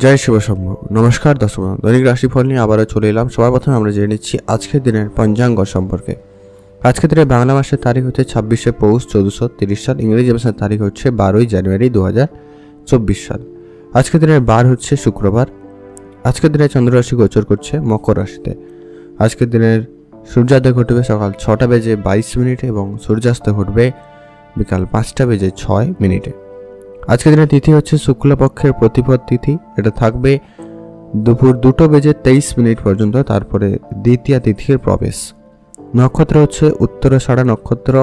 জয় শিব শম্ভ। নমস্কার দর্শক, দৈনিক রাশিফল নিয়ে আবারও চলে এলাম। সবার প্রথমে আমরা জেনে নিচ্ছি আজকের দিনের পঞ্চাঙ্গ সম্পর্কে। আজকের দিনের বাংলা মাসের তারিখ হচ্ছে 26শে পৌষ 1430 সাল। ইংরেজি মাসের তারিখ হচ্ছে 12ই জানুয়ারি 2024 সাল। আজকের দিনের বার হচ্ছে শুক্রবার। আজকের দিনে চন্দ্ররাশি গোচর করছে মকর রাশিতে। আজকের দিনের সূর্যোদয় ঘটবে সকাল 6টা বেজে 22 মিনিটে এবং সূর্যাস্ত ঘটবে বিকাল 5টা বেজে 6 মিনিটে। আজকের দিনের তিথি হচ্ছে শুক্লপক্ষের প্রতিপদ তিথি। এটা থাকবে দুপুর 2টো বেজে 23 মিনিট পর্যন্ত, তারপরে দ্বিতীয় তিথির প্রবেশ। নক্ষত্র হচ্ছে উত্তরাষাঢ়া নক্ষত্র।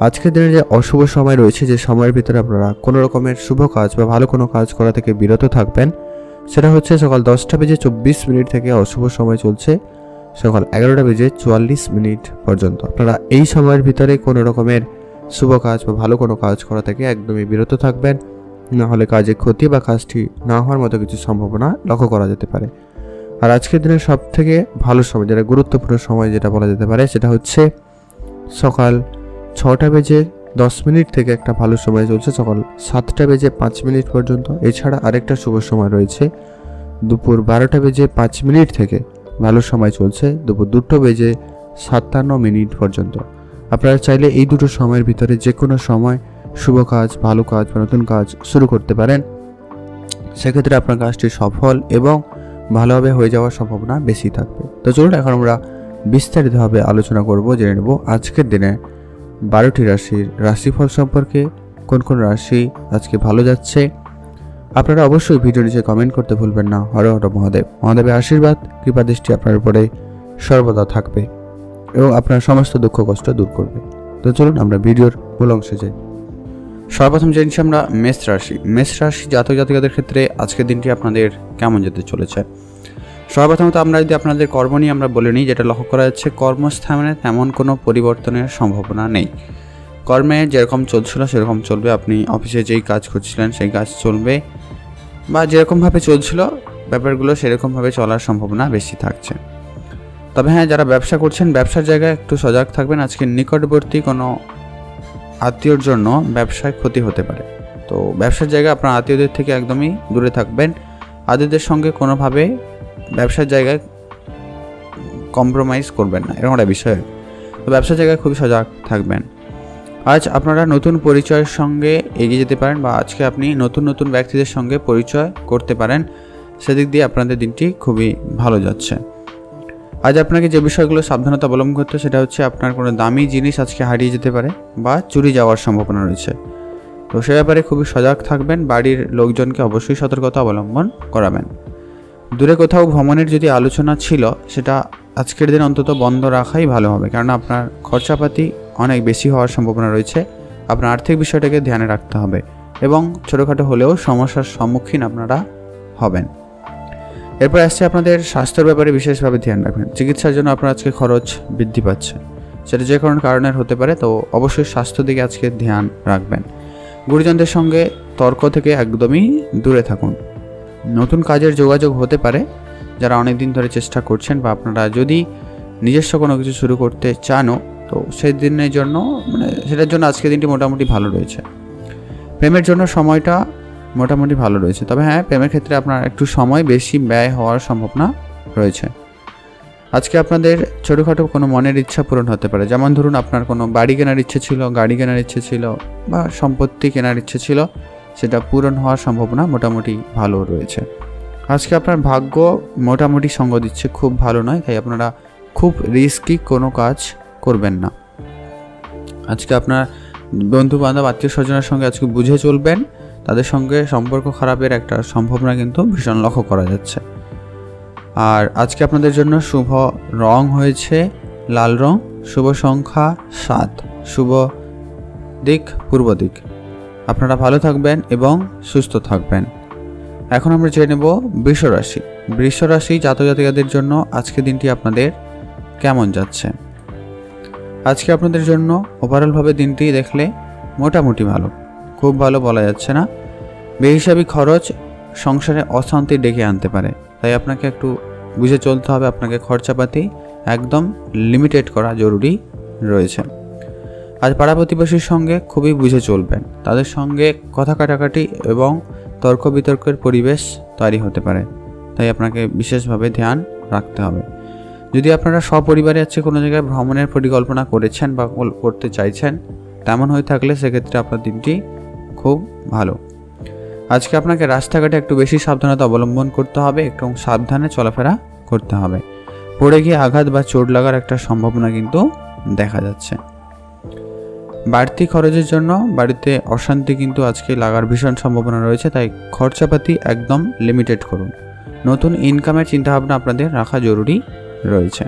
আজকের দিনে যে অশুভ সময় রয়েছে, যে সময়ের ভিতরে আপনারা কোনো রকমের শুভ কাজ বা ভালো কোনো কাজ করা থেকে বিরত থাকবেন, সেটা হচ্ছে সকাল 10টা বেজে 24 মিনিট থেকে অশুভ সময় চলছে সকাল 11টা বেজে 44 মিনিট পর্যন্ত। আপনারা এই সময়ের ভিতরে কোনো রকমের শুভ কাজ বা ভালো কোনো কাজ করা থেকে একদমই বিরত থাকবেন, না হলে কাজে ক্ষতি বা কাজটি না হওয়ার মতো কিছু সম্ভাবনা লক্ষ্য করা যেতে পারে। আর আজকের দিনের সব থেকে ভালো সময়, যেটা গুরুত্বপূর্ণ সময় যেটা বলা যেতে পারে, সেটা হচ্ছে সকাল 6টা বেজে 10 মিনিট থেকে একটা ভালো সময় চলছে সকাল 7টা বেজে 5 মিনিট পর্যন্ত। এছাড়া আরেকটা শুভ সময় রয়েছে দুপুর 12টা বেজে 5 মিনিট থেকে ভালো সময় চলছে দুপুর 2টো বেজে 57 মিনিট পর্যন্ত। আপনারা চাইলে এই দুটো সময়ের ভিতরে যে কোনো সময় শুভ কাজ, ভালো কাজ বা নতুন কাজ শুরু করতে পারেন। সেক্ষেত্রে আপনার কাজটি সফল এবং ভালোভাবে হয়ে যাওয়ার সম্ভাবনা বেশি থাকবে। তো চলুন এখন আমরা বিস্তারিতভাবে আলোচনা করব, জেনে নেব আজকের দিনে 12টি রাশির রাশিফল সম্পর্কে। কোন কোন রাশি আজকে ভালো যাচ্ছে আপনারা অবশ্যই ভিডিও নিচে কমেন্ট করতে ভুলবেন না। হর হর মহাদেব। মহাদেবের আশীর্বাদ কৃপা দৃষ্টি আপনার উপরে সর্বদা থাকবে এবং আপনার সমস্ত দুঃখ কষ্ট দূর করবে। তো চলুন আমরা ভিডিওর মূল অংশে যাই। সর্বপ্রথম জেনেছি আমরা মেষ রাশি। মেষ রাশি জাতক জাতিকাদের ক্ষেত্রে আজকের দিনটি আপনাদের কেমন যেতে চলেছে। সর্বপ্রথমত আমরা যদি আপনাদের কর্ম নিয়ে আমরা বলে নিই, যেটা লক্ষ্য করা যাচ্ছে কর্মস্থানে তেমন কোনো পরিবর্তনের সম্ভাবনা নেই। কর্মে যেরকম চলছিল সেরকম চলবে। আপনি অফিসে যেই কাজ করছিলেন সেই কাজ চলবে, বা যেরকমভাবে চলছিল ব্যাপারগুলো সেরকমভাবে চলার সম্ভাবনা বেশি থাকছে। তবে হ্যাঁ, যারা ব্যবসা করছেন ব্যবসার জায়গায় একটু সজাগ থাকবেন। আজকে নিকটবর্তী কোনো আত্মীয়র জন্য ব্যবসায় ক্ষতি হতে পারে। তো ব্যবসার জায়গায় আপনার আত্মীয়দের থেকে একদমই দূরে থাকবেন। আত্মীয়দের সঙ্গে কোনোভাবে ব্যবসার জায়গায় কম্প্রোমাইজ করবেন না, এরকম একটা বিষয়। তো ব্যবসার জায়গায় খুবই সজাগ থাকবেন। আজ আপনারা নতুন পরিচয়ের সঙ্গে এগিয়ে যেতে পারেন, বা আজকে আপনি নতুন নতুন ব্যক্তিদের সঙ্গে পরিচয় করতে পারেন। সেদিক দিয়ে আপনাদের দিনটি খুবই ভালো যাচ্ছে। আজ আপনাকে যে বিষয়গুলো সাবধানতা অবলম্বন করতে, সেটা হচ্ছে আপনার কোনো দামি জিনিস আজকে হারিয়ে যেতে পারে বা চুরি যাওয়ার সম্ভাবনা রয়েছে। তো সে ব্যাপারে খুবই সজাগ থাকবেন। বাড়ির লোকজনকে অবশ্যই সতর্কতা অবলম্বন করাবেন। দূরে কোথাও ভ্রমণের যদি আলোচনা ছিল, সেটা আজকের দিন অন্তত বন্ধ রাখাই ভালো হবে, কারণ আপনার খরচাপাতি অনেক বেশি হওয়ার সম্ভাবনা রয়েছে। আপনার আর্থিক বিষয়টাকে ধ্যানে রাখতে হবে এবং ছোটোখাটো হলেও সমস্যার সম্মুখীন আপনারা হবেন। এরপর আসছে আপনাদের স্বাস্থ্যের ব্যাপারে বিশেষভাবে ধ্যান রাখবেন। চিকিৎসার জন্য আপনার আজকে খরচ বৃদ্ধি পাচ্ছে, সেটা যে কোনো কারণের হতে পারে। তো অবশ্যই স্বাস্থ্য দিকে আজকে ধ্যান রাখবেন। গুরুজনদের সঙ্গে তর্ক থেকে একদমই দূরে থাকুন। নতুন কাজের যোগাযোগ হতে পারে যারা অনেক দিন ধরে চেষ্টা করছেন, বা আপনারা যদি নিজস্ব কোনো কিছু শুরু করতে চানও, তো সেই দিনের জন্য সেটার জন্য আজকের দিনটি মোটামুটি ভালো রয়েছে। প্রেমের জন্য সময়টা মোটামুটি ভালো রয়েছে। তবে হ্যাঁ, প্রেমের ক্ষেত্রে আপনার একটু সময় বেশি ব্যয় হওয়ার সম্ভাবনা রয়েছে। আজকে আপনাদের ছোটোখাটো কোনো মনের ইচ্ছা পূরণ হতে পারে। যেমন ধরুন, আপনার কোনো বাড়ি কেনার ইচ্ছে ছিল, গাড়ি কেনার ইচ্ছে ছিল, বা সম্পত্তি কেনার ইচ্ছে ছিল, সেটা পূরণ হওয়ার সম্ভাবনা মোটামুটি ভালো রয়েছে। আজকে আপনার ভাগ্য মোটামুটি সঙ্গ দিচ্ছে, খুব ভালো নয়, তাই আপনারা খুব রিস্কি কোনো কাজ করবেন না। আজকে আপনার বন্ধু বান্ধব আত্মীয় স্বজনের সঙ্গে আজকে বুঝে চলবেন। তাদের সঙ্গে সম্পর্ক খারাপের একটা সম্ভাবনা কিন্তু ভীষণ লক্ষ্য করা যাচ্ছে। আর আজকে আপনাদের জন্য শুভ রং হয়েছে লাল রং, শুভ সংখ্যা 7, শুভ দিক পূর্ব দিক। আপনারা ভালো থাকবেন এবং সুস্থ থাকবেন। এখন আমরা জেনে নেব বৃষ রাশি। বৃষ রাশি জাতক জাতিকাদের জন্য আজকে দিনটি আপনাদের কেমন যাচ্ছে। আজকে আপনাদের জন্য ওভারঅলভাবে দিনটি দেখলে মোটামুটি ভালো, খুব ভালো বলা যাচ্ছে না। বেহিসাবি খরচ সংসারে অশান্তি ডেকে আনতে পারে, তাই আপনাকে একটু বুঝে চলতে হবে। আপনাকে খরচাপাতি একদম লিমিটেড করা জরুরি রয়েছে। আজ পাড়া প্রতিবেশীর সঙ্গে খুবই বুঝে চলবেন। তাদের সঙ্গে কথা কাটাকাটি এবং তর্ক বিতর্কের পরিবেশ তৈরি হতে পারে, তাই আপনাকে বিশেষভাবে ধ্যান রাখতে হবে। যদি আপনারা সপরিবারে আজকে কোনো জায়গায় ভ্রমণের পরিকল্পনা করেছেন বা করতে চাইছেন, তেমন হয়ে থাকলে সেক্ষেত্রে আপনার দিনটি খুব ভালো। আজকে আপনাকে রাস্তাঘাটে একটু বেশি সাবধানতা অবলম্বন করতে হবে, একটু সাবধানে চলাফেরা করতে হবে। পড়ে গিয়ে আঘাত বা চোট লাগার একটা সম্ভাবনা কিন্তু দেখা যাচ্ছে। বাড়তি খরচের জন্য বাড়িতে অশান্তি কিন্তু আজকে লাগার ভীষণ সম্ভাবনা রয়েছে, তাই খরচাপাতি একদম লিমিটেড করুন। নতুন ইনকামের চিন্তাভাবনা আপনাদের রাখা জরুরি রয়েছে।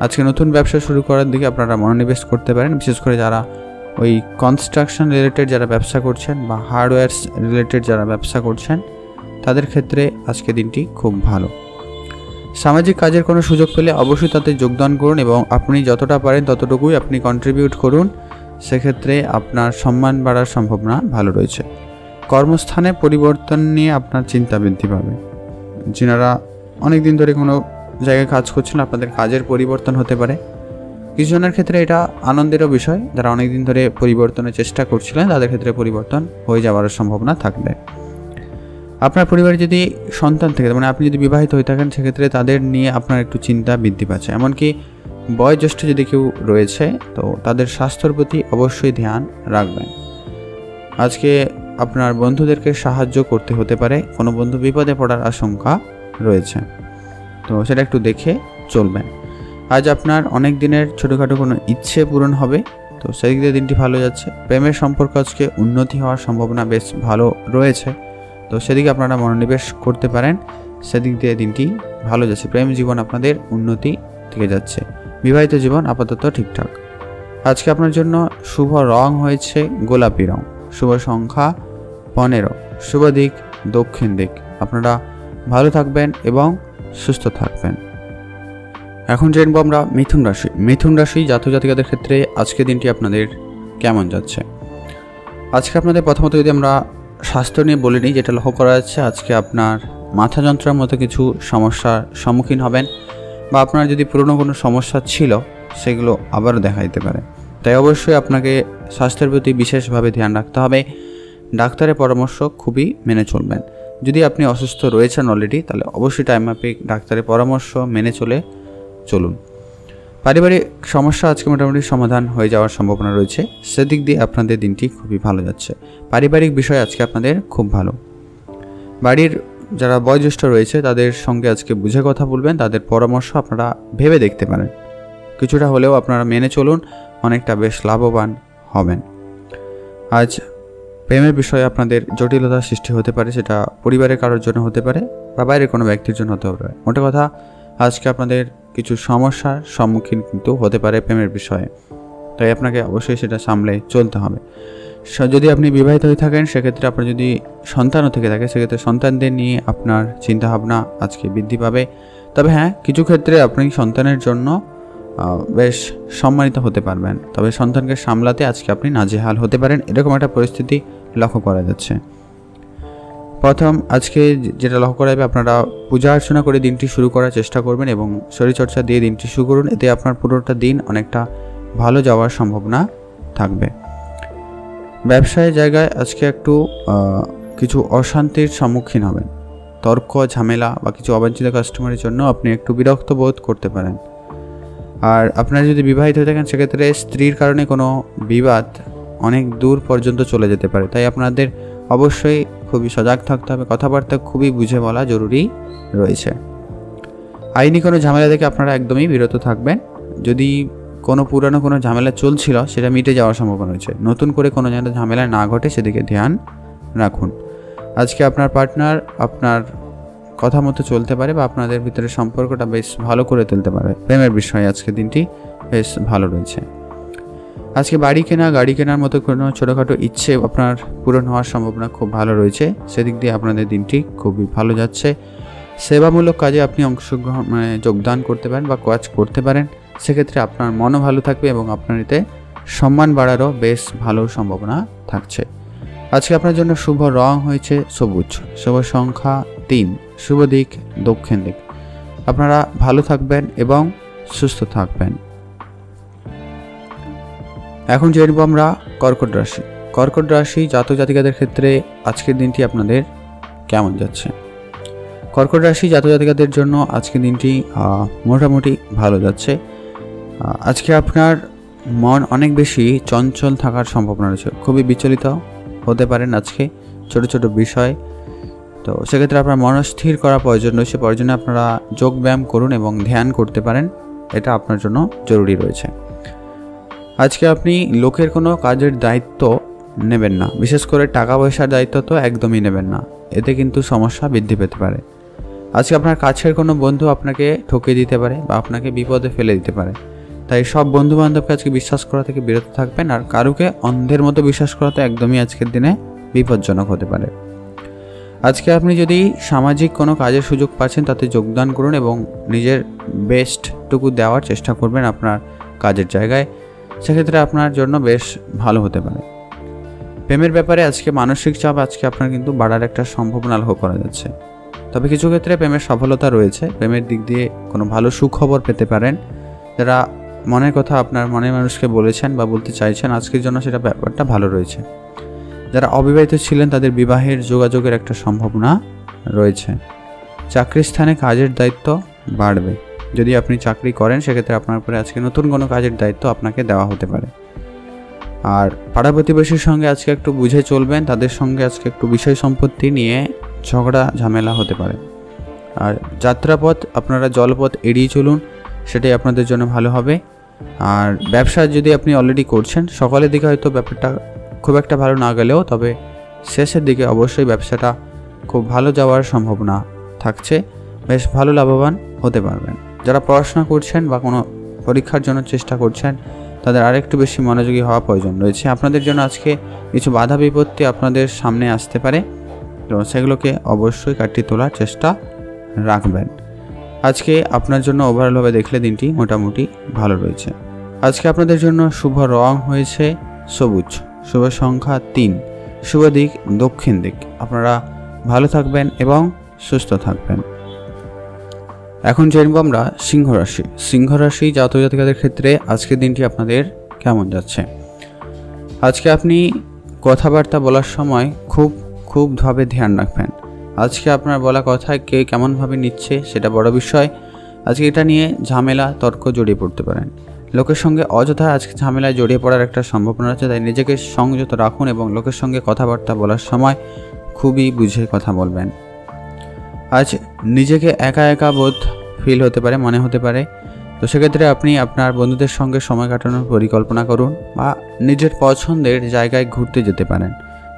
আজকে নতুন ব্যবসা শুরু করার দিকে আপনারা মনোনিবেশ করতে পারেন, বিশেষ করে যারা ওই কনস্ট্রাকশন রিলেটেড যারা ব্যবসা করছেন বা হার্ডওয়্যার রিলেটেড যারা ব্যবসা করছেন, তাদের ক্ষেত্রে আজকে দিনটি খুব ভালো। সামাজিক কাজের কোনো সুযোগ পেলে অবশ্যই তাতে যোগদান করুন এবং আপনি যতটা পারেন ততটুকুই আপনি কন্ট্রিবিউট করুন, সেক্ষেত্রে আপনার সম্মান বাড়ার সম্ভাবনা ভালো রয়েছে। কর্মস্থানে পরিবর্তন নিয়ে আপনার চিন্তা বৃদ্ধি পাবে। যিনারা অনেক দিন ধরে কোনো জায়গায় কাজ করছেন, আপনাদের কাজের পরিবর্তন হতে পারে। কিছুজনের ক্ষেত্রে এটা আনন্দেরও বিষয়, যারা অনেক দিন ধরে পরিবর্তনের চেষ্টা করছিলেন তাদের ক্ষেত্রে পরিবর্তন হয়ে যাওয়ার সম্ভাবনা থাকবে। আপনার পরিবারে যদি সন্তান থেকে, মানে আপনি যদি বিবাহিত হয়ে থাকেন, সেক্ষেত্রে তাদের নিয়ে আপনার একটু চিন্তা বৃদ্ধি পাচ্ছে। এমনকি বয়োজ্যেষ্ঠ যদি কেউ রয়েছে, তো তাদের স্বাস্থ্যের প্রতি অবশ্যই ধ্যান রাখবেন। আজকে আপনার বন্ধুদেরকে সাহায্য করতে হতে পারে, কোনো বন্ধু বিপদে পড়ার আশঙ্কা রয়েছে, তো সেটা একটু দেখে চলবেন। আজ আপনার অনেক দিনের ছোটোখাটো কোনো ইচ্ছে পূরণ হবে, তো সেই দিকে দিনটি ভালো যাচ্ছে। প্রেমের সম্পর্ক আজকে উন্নতি হওয়ার সম্ভাবনা বেশ ভালো রয়েছে, তো সেদিকে আপনারা মনোনিবেশ করতে পারেন, সেদিক দিয়ে দিনটি ভালো যাচ্ছে। প্রেম জীবন আপনাদের উন্নতি থেকে যাচ্ছে। বিবাহিত জীবন আপাতত ঠিকঠাক। আজকে আপনার জন্য শুভ রং হয়েছে গোলাপি রং, শুভ সংখ্যা 15, শুভ দিক দক্ষিণ দিক। আপনারা ভালো থাকবেন এবং সুস্থ থাকবেন। এখন জানবো আমরা মিথুন রাশি। মিথুন রাশি জাতক জাতিকাদের ক্ষেত্রে আজকে দিনটি আপনাদের কেমন যাচ্ছে। আজকে আপনাদের প্রথমত যদি আমরা স্বাস্থ্য নিয়ে বলে নিই, যেটা লক্ষ্য করা যাচ্ছে আজকে আপনার মাথা যন্ত্রণার মতো কিছু সমস্যার সম্মুখীন হবেন, বা আপনার যদি পুরনো কোনো সমস্যা ছিল সেগুলো আবারও দেখা দিতে পারে। তাই অবশ্যই আপনাকে স্বাস্থ্যের প্রতি বিশেষভাবে ধ্যান রাখতে হবে। ডাক্তারের পরামর্শ খুবই মেনে চলবেন। যদি আপনি অসুস্থ রয়েছেন অলরেডি, তাহলে অবশ্যই টাইম মাফিক ডাক্তারের পরামর্শ মেনে চলুন। পারিবারিক সমস্যা আজকে মোটামুটি সমাধান হয়ে যাওয়ার সম্ভাবনা রয়েছে, সেদিক দিয়ে আপনাদের দিনটি খুবই ভালো যাচ্ছে। পারিবারিক বিষয় আজকে আপনাদের খুব ভালো। বাড়ির যারা বয়োজ্যেষ্ঠ রয়েছে তাদের সঙ্গে আজকে বুঝে কথা বলবেন, তাদের পরামর্শ আপনারা ভেবে দেখতে পারেন। কিছুটা হলেও আপনারা মেনে চলুন, অনেকটা বেশ লাভবান হবেন। আজ প্রেমের বিষয়ে আপনাদের জটিলতা সৃষ্টি হতে পারে, সেটা পরিবারের কারোর জন্য হতে পারে বা বাইরের কোনো ব্যক্তির জন্য হতে পারে। মোটা কথা আজকে আপনাদের কিছু সমস্যার সম্মুখীন কিন্তু হতে পারে প্রেমের বিষয়ে, তাই আপনাকে অবশ্যই সেটা সামলে চলতে হবে। যদি আপনি বিবাহিত হয়ে থাকেন, সেক্ষেত্রে আপনার যদি সন্তানও থেকে থাকে, সেক্ষেত্রে সন্তানদের নিয়ে আপনার চিন্তাভাবনা আজকে বৃদ্ধি পাবে। তবে হ্যাঁ, কিছু ক্ষেত্রে আপনি সন্তানের জন্য বেশ সম্মানিত হতে পারবেন, তবে সন্তানকে সামলাতে আজকে আপনি নাজেহাল হতে পারেন, এরকম একটা পরিস্থিতি লক্ষ্য করা যাচ্ছে। প্রথম আজকে যেটা লক্ষ্য করা যাবে, আপনারা পূজা অর্চনা করে দিনটি শুরু করার চেষ্টা করবেন এবং শরীরচর্চা দিয়ে দিনটি শুরু করুন। এতে আপনার পুরোটা দিন অনেকটা ভালো যাওয়ার সম্ভাবনা থাকবে। ব্যবসায় জায়গায় আজকে একটু কিছু অশান্তির সম্মুখীন হবেন। তর্ক ঝামেলা বা কিছু অবাঞ্ছিত কাস্টমারের জন্য আপনি একটু বিরক্ত বোধ করতে পারেন। আর আপনারা যদি বিবাহিত হয়ে থাকেন, সেক্ষেত্রে স্ত্রীর কারণে কোনো বিবাদ অনেক দূর পর্যন্ত চলে যেতে পারে, তাই আপনাদের অবশ্যই খুবই সজাগ থাকতে হবে। কথাবার্তা খুবই বুঝে বলা জরুরি রয়েছে। আইনি কোনো ঝামেলা থেকে আপনারা একদমই বিরত থাকবেন। যদি কোনো পুরানো কোনো ঝামেলা চলছিল, সেটা মিটে যাওয়ার সম্ভাবনা রয়েছে। নতুন করে কোনো যেন ঝামেলা না ঘটে সেদিকে ধ্যান রাখুন। আজকে আপনার পার্টনার আপনার কথা মতো চলতে পারে বা আপনাদের ভিতরে সম্পর্কটা বেশ ভালো করে তুলতে পারে। প্রেমের বিষয়ে আজকে দিনটি বেশ ভালো রয়েছে। আজকে বাড়ি কেনা, গাড়ি কেনার মতো কোনো ছোটোখাটো ইচ্ছে আপনার পূরণ হওয়ার সম্ভাবনা খুব ভালো রয়েছে, সেদিক দিয়ে আপনাদের দিনটি খুবই ভালো যাচ্ছে। সেবামূলক কাজে আপনি অংশগ্রহণ যোগদান করতে পারেন বা কাজ করতে পারেন, সেক্ষেত্রে আপনার মনও ভালো থাকবে এবং আপনার এতে সম্মান বাড়ারও বেশ ভালো সম্ভাবনা থাকছে। আজকে আপনার জন্য শুভ রং হয়েছে সবুজ, শুভ সংখ্যা 3, শুভ দিক দক্ষিণ দিক। আপনারা ভালো থাকবেন এবং সুস্থ থাকবেন। এখন জানবো আমরা কর্কট রাশি। কর্কট রাশি জাতক জাতিকাদের ক্ষেত্রে আজকের দিনটি আপনাদের কেমন যাচ্ছে। কর্কট রাশি জাতক জাতিকাদের জন্য আজকে দিনটি মোটামুটি ভালো যাচ্ছে। আজকে আপনার মন অনেক বেশি চঞ্চল থাকার সম্ভাবনা রয়েছে, খুবই বিচলিত হতে পারেন আজকে ছোট ছোট বিষয়। তো সেক্ষেত্রে আপনার মনস্থির করা প্রয়োজন রয়েছে, প্রয়োজনে আপনারা যোগ ব্যায়াম করুন এবং ধ্যান করতে পারেন, এটা আপনার জন্য জরুরি রয়েছে। আজকে আপনি লোকের কোনো কাজের দায়িত্ব নেবেন না, বিশেষ করে টাকা পয়সার দায়িত্ব তো একদমই নেবেন না, এতে কিন্তু সমস্যা বৃদ্ধি পেতে পারে। আজকে আপনার কাছের কোনো বন্ধু আপনাকে ঠকিয়ে দিতে পারে বা আপনাকে বিপদে ফেলে দিতে পারে, তাই সব বন্ধু বান্ধবকে আজকে বিশ্বাস করা থেকে বিরত থাকবেন। আর কারুকে অন্ধের মতো বিশ্বাস করা তো একদমই আজকের দিনে বিপজ্জনক হতে পারে। আজকে আপনি যদি সামাজিক কোনো কাজের সুযোগ পাচ্ছেন তাতে যোগদান করুন এবং নিজের বেস্টটুকু দেওয়ার চেষ্টা করবেন আপনার কাজের জায়গায়, সেক্ষেত্রে আপনার জন্য বেশ ভালো হতে পারে। প্রেমের ব্যাপারে আজকে মানসিক চাপ আজকে আপনার কিন্তু বাড়ার একটা সম্ভাবনা লক্ষ্য করা যাচ্ছে, তবে কিছু ক্ষেত্রে প্রেমের সফলতা রয়েছে। প্রেমের দিক দিয়ে কোনো ভালো সুখবর পেতে পারেন। যারা মনের কথা আপনার মনের মানুষকে বলেছেন বা বলতে চাইছেন, আজকের জন্য সেটা ব্যাপারটা ভালো রয়েছে। যারা অবিবাহিত ছিলেন তাদের বিবাহের যোগাযোগের একটা সম্ভাবনা রয়েছে। চাকরির স্থানে কাজের দায়িত্ব বাড়বে। যদি আপনি চাকরি করেন সেক্ষেত্রে আপনার উপরে আজকে নতুন কোনো কাজের দায়িত্ব আপনাকে দেওয়া হতে পারে। আর পাড়া প্রতিবেশীর সঙ্গে আজকে একটু বুঝে চলবেন, তাদের সঙ্গে আজকে একটু বিষয় সম্পত্তি নিয়ে ঝগড়া ঝামেলা হতে পারে। আর যাত্রাপথ আপনারা জলপথ এড়িয়ে চলুন, সেটাই আপনাদের জন্য ভালো হবে। আর ব্যবসা যদি আপনি অলরেডি করছেন, সকালের দিকে হয়তো ব্যাপারটা খুব একটা ভালো না গেলেও তবে শেষের দিকে অবশ্যই ব্যবসাটা খুব ভালো যাওয়ার সম্ভাবনা থাকছে, বেশ ভালো লাভবান হতে পারবেন। যারা পড়াশোনা করছেন বা কোনো পরীক্ষার জন্য চেষ্টা করছেন তাদের আরেকটু বেশি মনোযোগী হওয়া প্রয়োজন রয়েছে। আপনাদের জন্য আজকে কিছু বাধা বিপত্তি আপনাদের সামনে আসতে পারে, তো সেগুলোকে অবশ্যই কাটিয়ে তোলার চেষ্টা রাখবেন। আজকে আপনার জন্য ওভারঅলভাবে দেখলে দিনটি মোটামুটি ভালো রয়েছে। আজকে আপনাদের জন্য শুভ রং হয়েছে সবুজ, শুভ সংখ্যা 3, শুভ দিক দক্ষিণ দিক। আপনারা ভালো থাকবেন এবং সুস্থ থাকবেন। এখন জানবো আমরা সিংহ রাশি। সিংহ রাশি জাতক জাতিকাদের ক্ষেত্রে আজকের দিনটি আপনাদের কেমন যাচ্ছে। আজকে আপনি কথাবার্তা বলার সময় খুব ভাবে ধ্যান রাখবেন। আজকে আপনার বলা কথায় কে কেমনভাবে নিচ্ছে সেটা বড় বিষয়। আজকে এটা নিয়ে ঝামেলা তর্ক জড়িয়ে পড়তে পারেন। লোকের সঙ্গে অযথা আজকে ঝামেলায় জড়িয়ে পড়ার একটা সম্ভাবনা আছে, তাই নিজেকে সংযত রাখুন এবং লোকের সঙ্গে কথাবার্তা বলার সময় খুবই বুঝে কথা বলবেন। আজ নিজেকে একা একা বোধ ফিল হতে পারে, মনে হতে পারে, তো সেক্ষেত্রে আপনি আপনার বন্ধুদের সঙ্গে সময় কাটানোর পরিকল্পনা করুন বা নিজের পছন্দের জায়গায় ঘুরতে যেতে পারেন।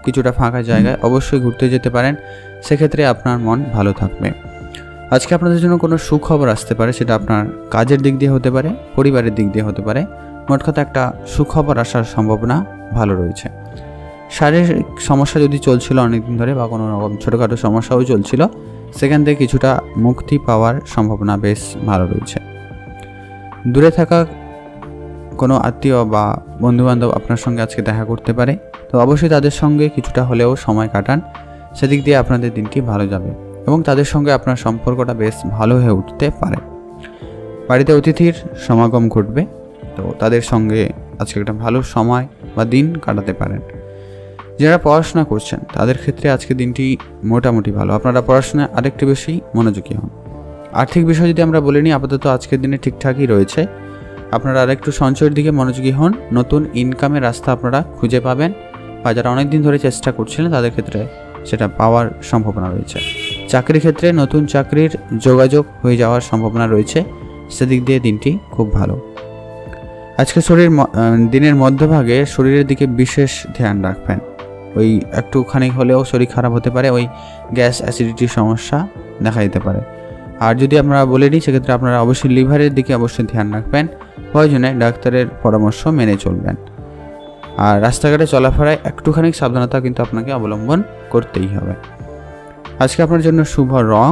কিছুটা ফাঁকা জায়গায় অবশ্যই ঘুরতে যেতে পারেন, সেক্ষেত্রে আপনার মন ভালো থাকবে। আজকে আপনাদের জন্য কোনো সুখবর আসতে পারে, সেটা আপনার কাজের দিক দিয়ে হতে পারে, পরিবারের দিক দিয়ে হতে পারে। মোট কথা একটা সুখবর আসার সম্ভাবনা ভালো রয়েছে। শারীরিক সমস্যা যদি চলছিল অনেকদিন ধরে বা কোনো রকম ছোটোখাটো সমস্যাও চলছিল, সেখান থেকে কিছুটা মুক্তি পাওয়ার সম্ভাবনা বেশ ভালো রয়েছে। দূরে থাকা কোনো আত্মীয় বা বন্ধুবান্ধব আপনার সঙ্গে আজকে দেখা করতে পারে, তো অবশ্যই তাদের সঙ্গে কিছুটা হলেও সময় কাটান, সেদিক দিয়ে আপনাদের দিনটি ভালো যাবে এবং তাদের সঙ্গে আপনার সম্পর্কটা বেশ ভালো হয়ে উঠতে পারে। বাড়িতে অতিথির সমাগম ঘটবে, তো তাদের সঙ্গে আজকে একটা ভালো সময় বা দিন কাটাতে পারেন। যারা পড়াশোনা করছেন তাদের ক্ষেত্রে আজকে দিনটি মোটামুটি ভালো। আপনারা পড়াশোনায় আরেকটু বেশি মনোযোগী হন। আর্থিক বিষয় যদি আমরা বলে নিই, আপাতত আজকের দিনে ঠিকঠাকই রয়েছে। আপনারা আরেকটু সঞ্চয়ের দিকে মনোযোগী হন, নতুন ইনকামের রাস্তা আপনারা খুঁজে পাবেন, বা যারা অনেক দিন ধরে চেষ্টা করছিলেন তাদের ক্ষেত্রে সেটা পাওয়ার সম্ভাবনা রয়েছে। চাকরির ক্ষেত্রে নতুন চাকরির যোগাযোগ হয়ে যাওয়ার সম্ভাবনা রয়েছে, সেদিক দিয়ে দিনটি খুব ভালো। আজকে দিনের মধ্যভাগে শরীরের দিকে বিশেষ ধ্যান রাখবেন। ওই একটুখানি হলেও শরীর খারাপ হতে পারে, ওই গ্যাস অ্যাসিডিটির সমস্যা দেখা দিতে পারে। আর যদি আমরা বলে নিই সেক্ষেত্রে আপনারা অবশ্যই লিভারের দিকে অবশ্যই ধ্যান রাখবেন, প্রয়োজনে ডাক্তারের পরামর্শ মেনে চলবেন। আর রাস্তাঘাটে চলাফেরায় একটুখানি সাবধানতা কিন্তু আপনাকে অবলম্বন করতেই হবে। আজকে আপনার জন্য শুভ রং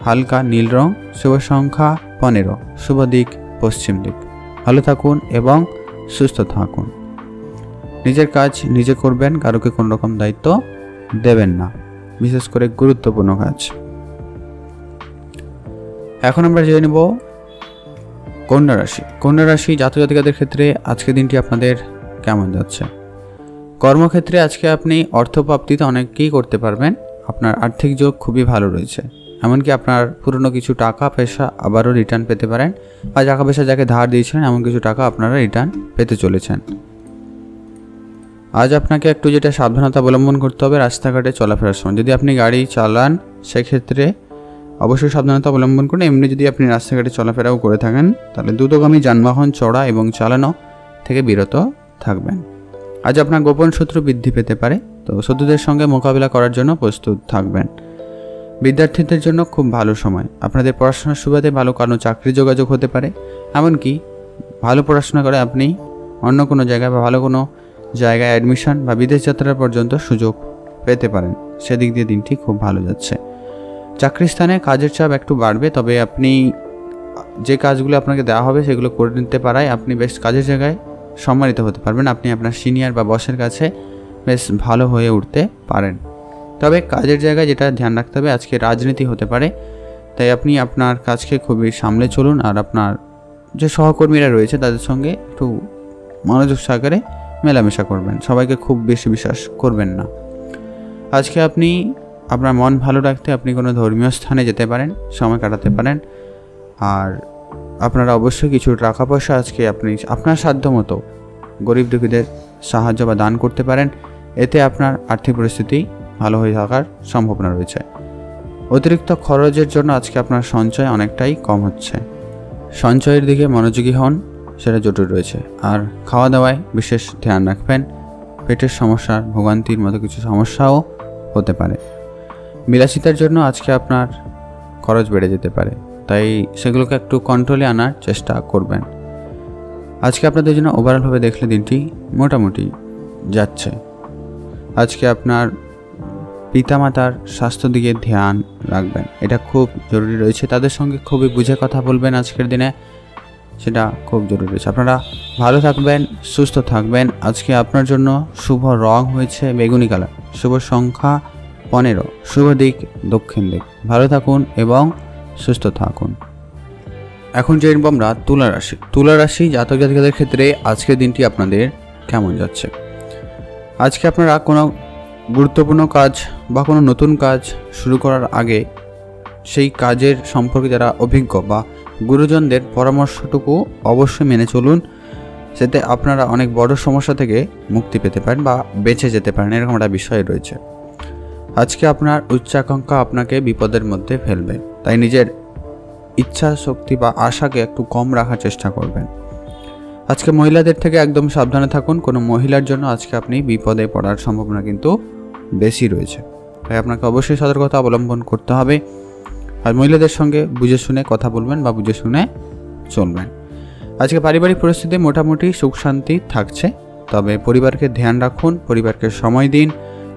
হালকা নীল রং, শুভ সংখ্যা 15, শুভ দিক পশ্চিম দিক। ভালো থাকুন এবং সুস্থ থাকুন। নিজের কাজ নিজে করবেন, কারোকে কোনো রকম দায়িত্ব দেবেন না, বিশেষ করে গুরুত্বপূর্ণ কাজ। এখন আমরা জেনে নেব কন্যা রাশি। কন্যা রাশি জাতক জাতিকাদের ক্ষেত্রে আজকের দিনটি আপনাদের কেমন যাচ্ছে। কর্মক্ষেত্রে আজকে আপনি অর্থপ্রাপ্তিতে অনেককেই করতে পারবেন। আপনার আর্থিক যোগ খুবই ভালো রয়েছে। এমনকি আপনার পুরনো কিছু টাকা পয়সা আবারও রিটার্ন পেতে পারেন, বা টাকা পয়সা যাকে ধার দিয়েছেন এমন কিছু টাকা আপনারা রিটার্ন পেতে চলেছেন। আজ আপনাকে একটু যেটা সাবধানতা অবলম্বন করতে হবে রাস্তাঘাটে চলাফেরার সময়। যদি আপনি গাড়ি চালান সেক্ষেত্রে অবশ্যই সাবধানতা অবলম্বন করুন। এমনি যদি আপনি রাস্তাঘাটে চলাফেরাও করে থাকেন তাহলে দ্রুতগামী যানবাহন চড়া এবং চালানো থেকে বিরত থাকবেন। আজ আপনার গোপন শত্রু বৃদ্ধি পেতে পারে, তো শত্রুদের সঙ্গে মোকাবিলা করার জন্য প্রস্তুত থাকবেন। বিদ্যার্থীদের জন্য খুব ভালো সময়। আপনাদের পড়াশোনার সুবাদে ভালো কোনো চাকরি যোগাযোগ হতে পারে, এমনকি ভালো পড়াশোনা করে আপনি অন্য কোনো জায়গায় বা ভালো কোনো জায়গায় অ্যাডমিশন বা বিদেশ যাত্রার পর্যন্ত সুযোগ পেতে পারেন। সেদিক দিয়ে দিনটি খুব ভালো যাচ্ছে। চাকরির স্থানে কাজের চাপ একটু বাড়বে, তবে আপনি যে কাজগুলো আপনাকে দেওয়া হবে সেগুলো করে নিতে পারায় আপনি বেশ কাজের জায়গায় সম্মানিত হতে পারবেন। আপনি আপনার সিনিয়র বা বসের কাছে বেশ ভালো হয়ে উঠতে পারেন। তবে কাজের জায়গায় যেটা ধ্যান রাখতে হবে, আজকে রাজনীতি হতে পারে, তাই আপনি আপনার কাজকে খুবই সামলে চলুন। আর আপনার যে সহকর্মীরা রয়েছে তাদের সঙ্গে একটু মনোযোগ সহকারে মেলামেশা করবেন, সবাইকে খুব বেশি বিশ্বাস করবেন না। আজকে আপনি আপনার মন ভালো রাখতে আপনি কোনো ধর্মীয় স্থানে যেতে পারেন, সময় কাটাতে পারেন। আর আপনারা অবশ্যই কিছু টাকা পয়সা আজকে আপনি আপনার সাধ্য মতো গরিব দুঃখীদের সাহায্য বা দান করতে পারেন। এতে আপনার আর্থিক পরিস্থিতি ভালো হয়ে থাকার সম্ভাবনা রয়েছে। অতিরিক্ত খরচের জন্য আজকে আপনার সঞ্চয় অনেকটাই কম হচ্ছে। সঞ্চয়ের দিকে মনোযোগী হন, সেটা জটিল রয়েছে। আর খাওয়া দাওয়ায় বিশেষ ধ্যান রাখবেন। পেটের সমস্যার ভোগান্তির মতো কিছু সমস্যাও হতে পারে। বিলাসিতার জন্য আজকে আপনার খরচ বেড়ে যেতে পারে, তাই সেগুলোকে একটু কন্ট্রোলে আনার চেষ্টা করবেন। আজকে আপনাদের জন্য ওভারঅলভাবে দেখলে দিনটি মোটামুটি যাচ্ছে। আজকে আপনার পিতামাতার স্বাস্থ্য দিকে ধ্যান রাখবেন, এটা খুব জরুরি রয়েছে। তাদের সঙ্গে খুবই বুঝে কথা বলবেন আজকের দিনে, সেটা খুব জরুরি রয়েছে। আপনারা ভালো থাকবেন, সুস্থ থাকবেন। আজকে আপনার জন্য শুভ রং হয়েছে বেগুনি কালার, শুভ সংখ্যা 15, শুভ দিক দক্ষিণ দিক। ভালো থাকুন এবং সুস্থ থাকুন। এখন জেনব আমরা তুলা রাশি। তুলা রাশি জাতক জাতিকাদের ক্ষেত্রে আজকের দিনটি আপনাদের কেমন যাচ্ছে। আজকে আপনারা কোনো গুরুত্বপূর্ণ কাজ বা কোনো নতুন কাজ শুরু করার আগে সেই কাজের সম্পর্কে যারা অভিজ্ঞ বা গুরুজনদের পরামর্শটুকু অবশ্যই মেনে চলুন। সেতে আপনারা অনেক বড় সমস্যা থেকে মুক্তি পেতে পারেন বা বেঁচে যেতে পারেন, এরকম একটা বিষয় রয়েছে। আজকে আপনার উচ্চাকাঙ্ক্ষা আপনাকে বিপদের মধ্যে ফেলবে, তাই নিজের ইচ্ছা শক্তি বা আশাকে একটু কম রাখার চেষ্টা করবেন। আজকে মহিলাদের থেকে একদম সাবধানে থাকুন। কোনো মহিলার জন্য আজকে আপনি বিপদে পড়ার সম্ভাবনা কিন্তু বেশি রয়েছে, তাই আপনাকে অবশ্যই সতর্কতা অবলম্বন করতে হবে। আর মহিলাদের সঙ্গে বুঝে শুনে কথা বলবেন বা বুঝে শুনে চলবেন। আজকে পারিবারিক পরিস্থিতি মোটামুটি সুখ শান্তি থাকছে, তবে পরিবারকে ধ্যান রাখুন, পরিবারকে সময় দিন।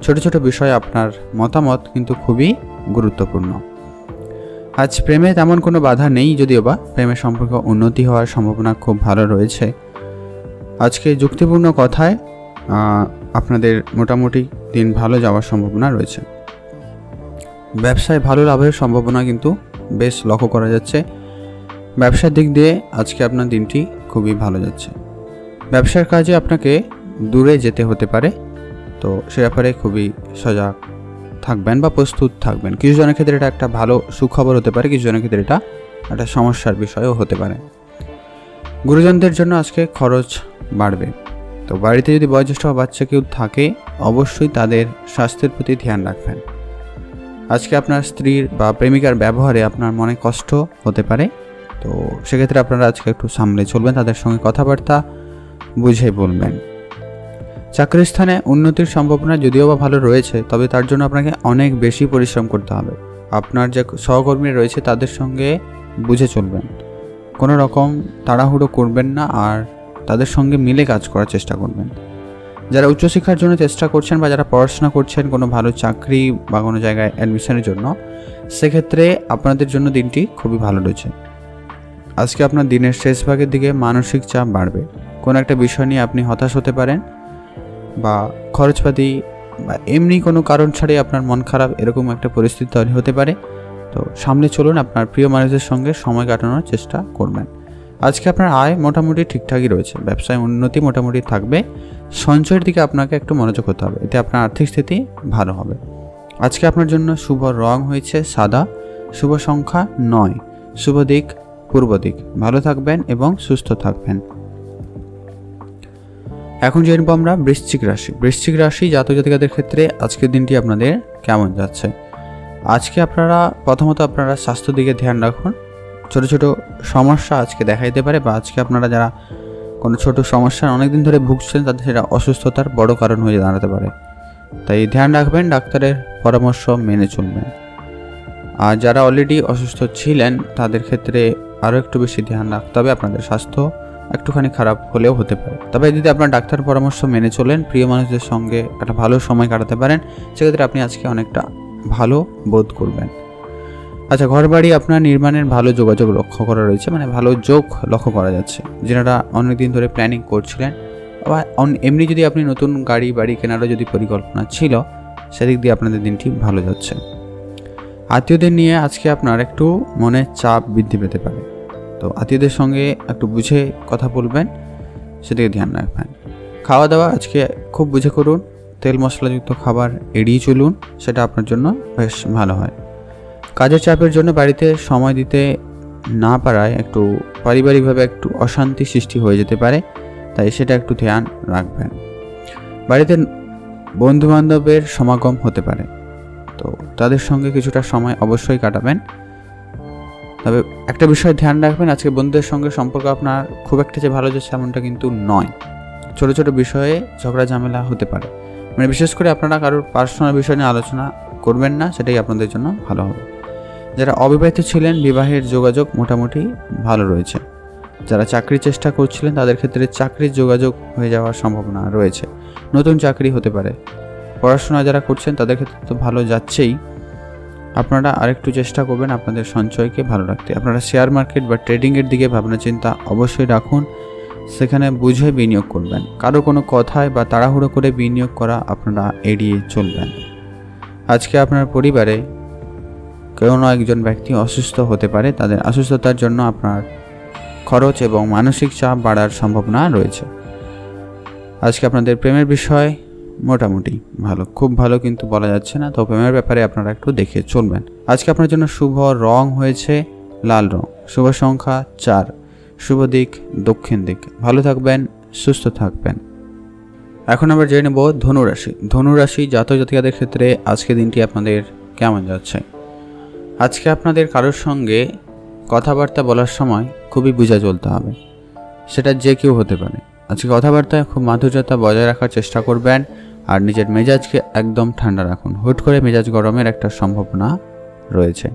ছোট ছোট বিষয়ে আপনার মতামত কিন্তু খুবই গুরুত্বপূর্ণ। আজ প্রেমে তেমন কোনো বাধা নেই, যদিও বা প্রেমের সম্পর্ক উন্নতি হওয়ার সম্ভাবনা খুব ভালো রয়েছে। আজকে যুক্তিপূর্ণ কথায় আপনাদের মোটামুটি দিন ভালো যাওয়ার সম্ভাবনা রয়েছে। ব্যবসায় ভালো লাভের সম্ভাবনা কিন্তু বেশ লক্ষ্য করা যাচ্ছে। ব্যবসার দিক দিয়ে আজকে আপনার দিনটি খুবই ভালো যাচ্ছে। ব্যবসার কাজে আপনাকে দূরে যেতে হতে পারে, তো সে ব্যাপারে খুবই সজাগ থাকবেন বা প্রস্তুত থাকবেন। কিছু জনের ক্ষেত্রে এটা একটা ভালো সুখবর হতে পারে, কিছু জনের ক্ষেত্রে এটা একটা সমস্যার বিষয়ও হতে পারে। গুরুজনদের জন্য আজকে খরচ বাড়বে, তো বাড়িতে যদি বয়োজ্যেষ্ঠ বাচ্চা কেউ থাকে অবশ্যই তাদের স্বাস্থ্যের প্রতি ধ্যান রাখবেন। আজকে আপনার স্ত্রীর বা প্রেমিকার ব্যবহারে আপনার মনে কষ্ট হতে পারে, তো সেক্ষেত্রে আপনারা আজকে একটু সামলে চলবেন, তাদের সঙ্গে কথাবার্তা বুঝে বলবেন। চাকরির স্থানে উন্নতির সম্ভাবনা যদিও বা ভালো রয়েছে, তবে তার জন্য আপনাকে অনেক বেশি পরিশ্রম করতে হবে। আপনার যে সহকর্মী রয়েছে তাদের সঙ্গে বুঝে চলবেন, কোনো রকম তাড়াহুড়ো করবেন না, আর তাদের সঙ্গে মিলে কাজ করার চেষ্টা করবেন। যারা উচ্চশিক্ষার জন্য চেষ্টা করছেন বা যারা পড়াশোনা করছেন কোনো ভালো চাকরি বা কোনো জায়গায় অ্যাডমিশনের জন্য, সেক্ষেত্রে আপনাদের জন্য দিনটি খুবই ভালো রয়েছে। আজকে আপনার দিনের শেষ ভাগের দিকে মানসিক চাপ বাড়বে, কোনো একটা বিষয় নিয়ে আপনি হতাশ হতে পারেন, বা খরচপাতি বা এমনি কোনো কারণ ছাড়াই আপনার মন খারাপ, এরকম একটা পরিস্থিতি তৈরি হতে পারে। তো সামনে চলুন, আপনার প্রিয় মানুষদের সঙ্গে সময় কাটানোর চেষ্টা করবেন। আজকে আপনার আয় মোটামুটি ঠিকঠাকই রয়েছে, ব্যবসায় উন্নতি মোটামুটি থাকবে। সঞ্চয়ের দিকে আপনাকে একটু মনোযোগ করতে হবে, এতে আপনার আর্থিক স্থিতি ভালো হবে। আজকে আপনার জন্য শুভ রং হয়েছে সাদা, শুভ সংখ্যা 9, শুভ দিক পূর্ব দিক। ভালো থাকবেন এবং সুস্থ থাকবেন। এখন জেনব আমরা বৃশ্চিক রাশি। বৃশ্চিক রাশি জাতক জাতিকাদের ক্ষেত্রে আজকের দিনটি আপনাদের কেমন যাচ্ছে। আজকে প্রথমত আপনারা স্বাস্থ্য দিকে ধ্যান রাখুন। ছোট ছোট সমস্যা আজকে দেখা দিতে পারে, বা আজকে আপনারা যারা কোনো ছোট সমস্যার অনেকদিন ধরে ভুগছেন তাদের সেটা অসুস্থতার বড় কারণ হয়ে দাঁড়াতে পারে। তাই ধ্যান রাখবেন, ডাক্তারের পরামর্শ মেনে চলবেন। আর যারা অলরেডি অসুস্থ ছিলেন তাদের ক্ষেত্রে আরও একটু বেশি ধ্যান রাখতে হবে। আপনাদের স্বাস্থ্য একটুখানি খারাপ হলেও হতে পারে, তবে যদি আপনার ডাক্তার পরামর্শ মেনে চলেন, প্রিয় মানুষদের সঙ্গে একটা ভালো সময় কাটাতে পারেন, সেক্ষেত্রে আপনি আজকে অনেকটা ভালো বোধ করবেন। আচ্ছা, ঘরবাড়ি আপনার নির্মাণের ভালো যোগাযোগ লক্ষ্য করা রয়েছে, মানে ভালো যোগ লক্ষ্য করা যাচ্ছে। যারা অনেকদিন ধরে প্ল্যানিং করছিলেন, বা এমনি যদি আপনি নতুন গাড়ি বাড়ি কেনারও যদি পরিকল্পনা ছিল, সেদিক দিয়ে আপনাদের দিনটি ভালো যাচ্ছে। আত্মীয়দের নিয়ে আজকে আপনার একটু মনে চাপ বৃদ্ধি পেতে পারে, তো আত্মীয়দের সঙ্গে একটু বুঝে কথা বলবেন, সেদিকে ধ্যান রাখবেন। খাওয়া দাওয়া আজকে খুব বুঝে করুন, তেল মশলাযুক্ত খাবার এড়িয়ে চলুন, সেটা আপনার জন্য বেশ ভালো হয়। কাজের চাপের জন্য বাড়িতে সময় দিতে না পারায় একটু পারিবারিকভাবে একটু অশান্তি সৃষ্টি হয়ে যেতে পারে, তাই সেটা একটু ধ্যান রাখবেন। বাড়িতে বন্ধুবান্ধবের সমাগম হতে পারে, তো তাদের সঙ্গে কিছুটা সময় অবশ্যই কাটাবেন। তবে একটা বিষয় ধ্যান রাখবেন, আজকে বন্ধুদের সঙ্গে সম্পর্ক আপনার খুব একটা যে ভালো যাচ্ছে এমনটা কিন্তু নয়। ছোট ছোট বিষয়ে ঝগড়া ঝামেলা হতে পারে, মানে বিশেষ করে আপনারা কারোর পার্সোনাল বিষয় নিয়ে আলোচনা করবেন না, সেটাই আপনাদের জন্য ভালো হবে। যারা অবিবাহিত ছিলেন, বিবাহের যোগাযোগ মোটামুটি ভালো রয়েছে। যারা চাকরির চেষ্টা করছিলেন তাদের ক্ষেত্রে চাকরির যোগাযোগ হয়ে যাওয়ার সম্ভাবনা রয়েছে, নতুন চাকরি হতে পারে। পড়াশোনা যারা করছেন তাদের ক্ষেত্রে তো ভালো যাচ্ছেই, আপনারা আরেকটু চেষ্টা করবেন আপনাদের সঞ্চয়কে ভালো রাখতে। আপনারা শেয়ার মার্কেট বা ট্রেডিংয়ের দিকে ভাবনা চিন্তা অবশ্যই রাখুন, সেখানে বুঝে বিনিয়োগ করবেন। কারো কোনো কথায় বা তাড়াহুড়ো করে বিনিয়োগ করা আপনারা এড়িয়ে চলবেন। আজকে আপনার পরিবারে কোনো একজন ব্যক্তি অসুস্থ হতে পারে, তাদের অসুস্থতার জন্য আপনার খরচ এবং মানসিক চাপ বাড়ার সম্ভাবনা রয়েছে। আজকে আপনাদের প্রেমের বিষয় মোটামুটি ভালো, খুব ভালো কিন্তু বলা যাচ্ছে না, তো প্রেমের ব্যাপারে আপনারা একটু দেখে চলবেন। আজকে আপনার জন্য শুভ রং হয়েছে লাল রং, শুভ সংখ্যা 4, শুভ দিক দক্ষিণ দিক। ভালো থাকবেন, সুস্থ থাকবেন। এখন আমরা জেনে নেব ধনুরাশি। ধনুরাশি জাতক জাতিকাদের ক্ষেত্রে আজকে দিনটি আপনাদের কেমন যাচ্ছে। আজকে আপনাদের কারোর সঙ্গে কথাবার্তা বলার সময় খুবই বুঝে চলতে হবে, সেটা যে কেউ হতে পারে। আজকে কথাবার্তায় খুব মাধুর্যতা বজায় রাখার চেষ্টা করবেন, আর নিজের মেজাজকে একদম ঠান্ডা রাখুন। হুট করে মেজাজ গরমের একটা সম্ভাবনা রয়েছে।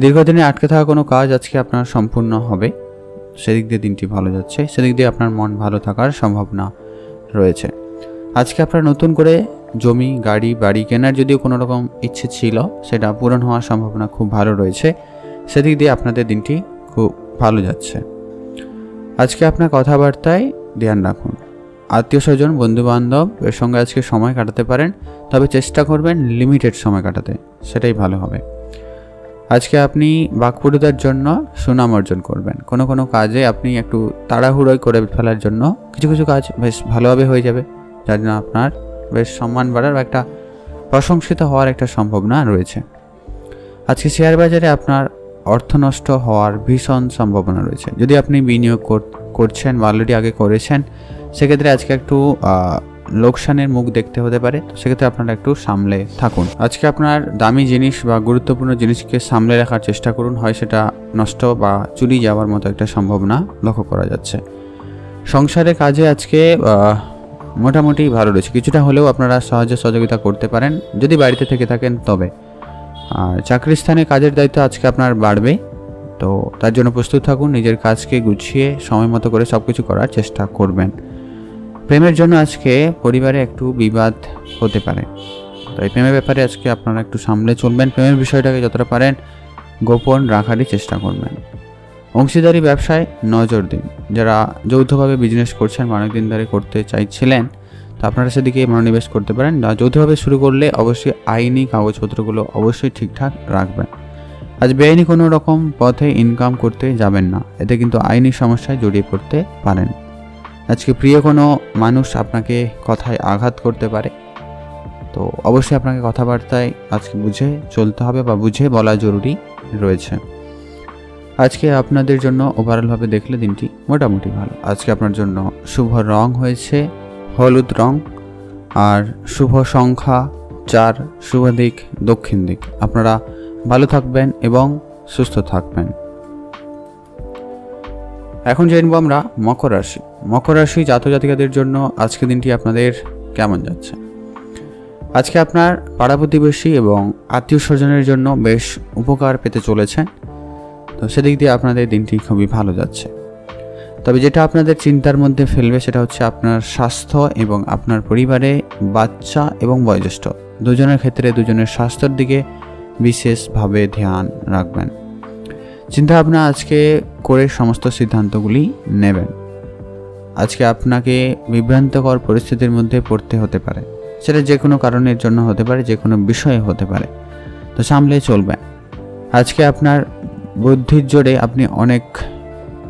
দীর্ঘদিনে আটকে থাকা কোনো কাজ আজকে আপনার সম্পূর্ণ হবে, সেদিক দিয়ে দিনটি ভালো যাচ্ছে, সেদিক দিয়ে আপনার মন ভালো থাকার সম্ভাবনা রয়েছে। আজকে আপনার নতুন করে জমি গাড়ি বাড়ি কেনার যদিও কোনো রকম ইচ্ছে ছিল, সেটা পূরণ হওয়ার সম্ভাবনা খুব ভালো রয়েছে, সেদিক দিয়ে আপনাদের দিনটি খুব ভালো যাচ্ছে। আজকে আপনার কথাবার্তায় ধ্যান রাখুন। আত্মীয় স্বজন বন্ধুবান্ধব এর সঙ্গে আজকে সময় কাটাতে পারেন, তবে চেষ্টা করবেন লিমিটেড সময় কাটাতে, সেটাই ভালো হবে। আজকে আপনি বাকপটুতার জন্য সুনাম অর্জন করবেন। কোনো কোনো কাজে আপনি একটু তাড়াহুড়োই করে ফেলার জন্য কিছু কিছু কাজ বেশ ভালোভাবে হয়ে যাবে, যার জন্য আপনার বেশ সম্মান বাড়ার বা একটা প্রশংসিত হওয়ার একটা সম্ভাবনা রয়েছে। আজকে শেয়ার বাজারে আপনার অর্থ নষ্ট হওয়ার ভীষণ সম্ভাবনা রয়েছে। যদি আপনি বিনিয়োগ করছেন বা অলরেডি আগে করেছেন, সেক্ষেত্রে আজকে একটু লোকসানের মুখ দেখতে হতে পারে, তো সেক্ষেত্রে আপনারা একটু সামলে থাকুন। আজকে আপনার দামি জিনিস বা গুরুত্বপূর্ণ জিনিসকে সামলে রাখার চেষ্টা করুন, হয় সেটা নষ্ট বা চুরি যাওয়ার মতো একটা সম্ভাবনা লক্ষ্য করা যাচ্ছে। সংসারের কাজে আজকে মোটামুটি ভালো রয়েছে, কিছুটা হলেও আপনারা সাহায্য সহযোগিতা করতে পারেন যদি বাড়িতে থেকে থাকেন তবে। আর চাকরির স্থানে কাজের দায়িত্ব আজকে আপনার বাড়বে, তো তার জন্য প্রস্তুত থাকুন। নিজের কাজকে গুছিয়ে সময় মতো করে সব কিছু করার চেষ্টা করবেন। প্রেমের জন্য আজকে পরিবারে একটু বিবাদ হতে পারে, তো এই প্রেমের ব্যাপারে আজকে আপনারা একটু সামলে চলবেন। প্রেমের বিষয়টাকে যতটা পারেন গোপন রাখারই চেষ্টা করবেন। অংশীদারি ব্যবসায় নজর দিন। যারা যৌথভাবে বিজনেস করছেন বা অনেকদিন ধরে করতে চাইছিলেন, তো আপনারা সেদিকে মনোনিবেশ করতে পারেন। যৌথভাবে শুরু করলে অবশ্যই আইনি কাগজপত্রগুলো অবশ্যই ঠিকঠাক রাখবেন। আজ বেআইনি কোনো রকম পথে ইনকাম করতে যাবেন না, এতে কিন্তু আইনি সমস্যায় জড়িয়ে পড়তে পারেন। আজকে প্রিয় কোনো মানুষ আপনাকে কথায় আঘাত করতে পারে, তো অবশ্যই আপনাকে কথাবার্তায় আজকে বুঝে চলতে হবে বা বুঝে বলা জরুরি রয়েছে। আজকে আপনাদের জন্য ওভারঅলভাবে দেখলে দিনটি মোটামুটি ভালো। আজকে আপনার জন্য শুভ রং হয়েছে হলুদ রং, আর শুভ সংখ্যা 4, শুভ দিক দক্ষিণ দিক। আপনারা ভালো থাকবেন এবং সুস্থ থাকবেন। এখন জানবো আমরা মকর রাশি। মকর রাশি জাতক জাতিকাদের জন্য আজকে দিনটি আপনাদের কেমন যাচ্ছে। আজকে আপনার পাড়া প্রতিবেশী এবং আত্মীয় স্বজনের জন্য বেশ উপকার পেতে চলেছেন, তো সেদিক দিয়ে আপনাদের দিনটি খুবই ভালো যাচ্ছে। তবে যেটা আপনাদের চিন্তার মধ্যে ফেলবে সেটা হচ্ছে আপনার স্বাস্থ্য এবং আপনার পরিবারে বাচ্চা এবং বয়োজ্যেষ্ঠ দুজনের ক্ষেত্রে দুজনের স্বাস্থ্যের দিকে বিশেষভাবে ধ্যান রাখবেন। চিন্তা ভাবনা আজকে করে সমস্ত সিদ্ধান্তগুলি নেবেন। আজকে আপনাকে বিভ্রান্তকর পরিস্থিতির মধ্যে পড়তে হতে পারে, সেটা যে কোনো কারণের জন্য হতে পারে, যে কোনো বিষয়ে হতে পারে, তো সামলে চলবেন। আজকে আপনার বুদ্ধির জোরে আপনি অনেক